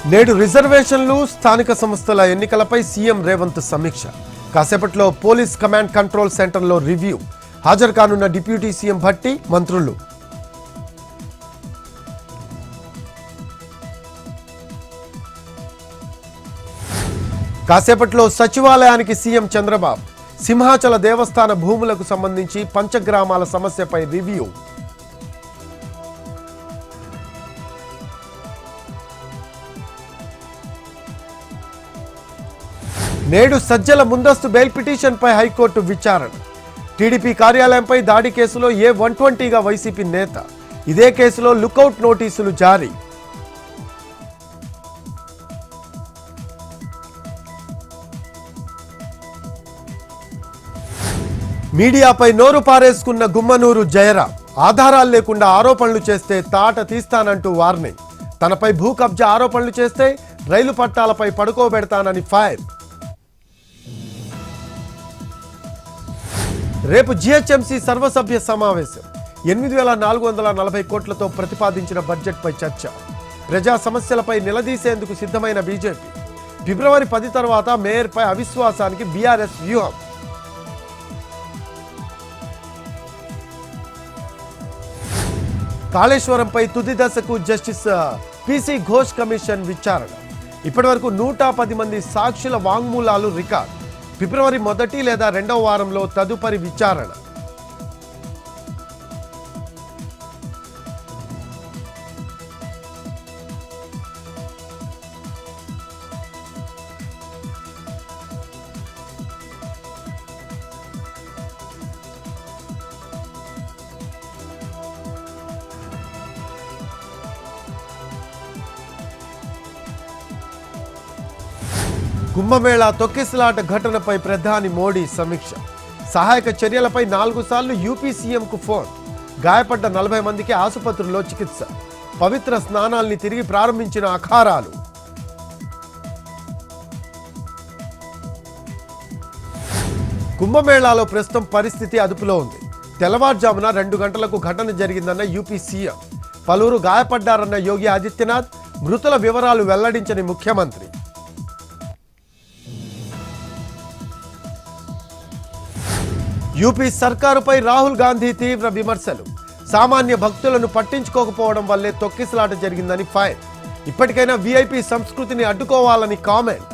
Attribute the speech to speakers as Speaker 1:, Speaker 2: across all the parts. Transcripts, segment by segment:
Speaker 1: నేడు రిజర్వేషన్లు స్థానిక సంస్థల ఎన్నికలపై సీఎం రేవంత్ సమీక్ష. కాసేపట్లో పోలీస్ కమాండ్ కంట్రోల్ సెంటర్లో రివ్యూ. హాజరు కానున్న డిప్యూటీ సీఎం భట్టి, మంత్రులు. కాసేపట్లో సచివాలయానికి సీఎం చంద్రబాబు. సింహాచల దేవస్థాన భూములకు సంబంధించి పంచగ్రామాల సమస్యపై రివ్యూ. నేడు సజ్జల ముందస్తు బెయిల్ పిటిషన్పై హైకోర్టు విచారణ. టీడీపీ కార్యాలయంపై దాడి కేసులో A120గా వైసీపీ నేత. ఇదే కేసులో లుకౌట్ నోటీసులు జారీ. మీడియాపై నోరు పారేసుకున్న గుమ్మనూరు జయరాం. ఆధారాలు లేకుండా ఆరోపణలు చేస్తే తాట తీస్తానంటూ వార్నింగ్. తనపై భూ కబ్జా ఆరోపణలు చేస్తే రైలు పట్టాలపై పడుకోబెడతానని ఫైర్. రేపు జీహెచ్ఎంసీ సర్వసభ్య సమావేశం. 8,440 కోట్లతో ప్రతిపాదించిన బడ్జెట్పై చర్చ. ప్రజా సమస్యలపై నిలదీసేందుకు సిద్ధమైన బీజేపీ. ఫిబ్రవరి 10 తర్వాత మేయర్పై అవిశ్వాసానికి బీఆర్ఎస్ వ్యూహం. కాళేశ్వరంపై తుది దశకు జస్టిస్ పిసి ఘోష్ కమిషన్ విచారణ. ఇప్పటివరకు 110 మంది సాక్షుల వాంగ్మూలాలు రికార్డు. ఫిబ్రవరి 1 లేదా 2వ వారంలో తదుపరి విచారణ. కుంభమేళా తొక్కిసలాట ఘటనపై ప్రధాని మోడీ సమీక్ష. సహాయక చర్యలపై 4 సార్లు యూపీ సీఎంకు ఫోన్. గాయపడ్డ 40 మందికి ఆసుపత్రుల్లో చికిత్స. పవిత్ర స్నానాల్ని తిరిగి ప్రారంభించిన అఖారాలు. కుంభమేళాలో ప్రస్తుతం పరిస్థితి అదుపులో ఉంది. తెల్లవారుజామున 2 గంటలకు ఘటన జరిగిందన్న యూపీ సీఎం. పలువురు గాయపడ్డారన్న యోగి ఆదిత్యనాథ్. మృతుల వివరాలు వెల్లడించని ముఖ్యమంత్రి. యూపీ సర్కారుపై రాహుల్ గాంధీ తీవ్ర విమర్శలు. సామాన్య భక్తులను పట్టించుకోకపోవడం వల్లే తొక్కిసలాట జరిగిందని ఫైర్. ఇప్పటికైనా వీఐపీ సంస్కృతిని అడ్డుకోవాలని కామెంట్.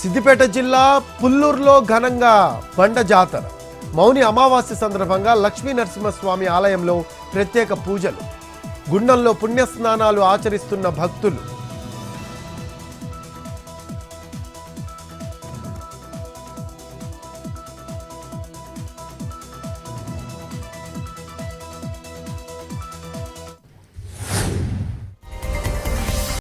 Speaker 1: సిద్దిపేట జిల్లా పుల్లూరులో ఘనంగా బండ జాతర. మౌని అమావాస్య సందర్భంగా లక్ష్మీ నరసింహస్వామి ఆలయంలో ప్రత్యేక పూజలు. గుండంలో పుణ్యస్నానాలు ఆచరిస్తున్న భక్తులు.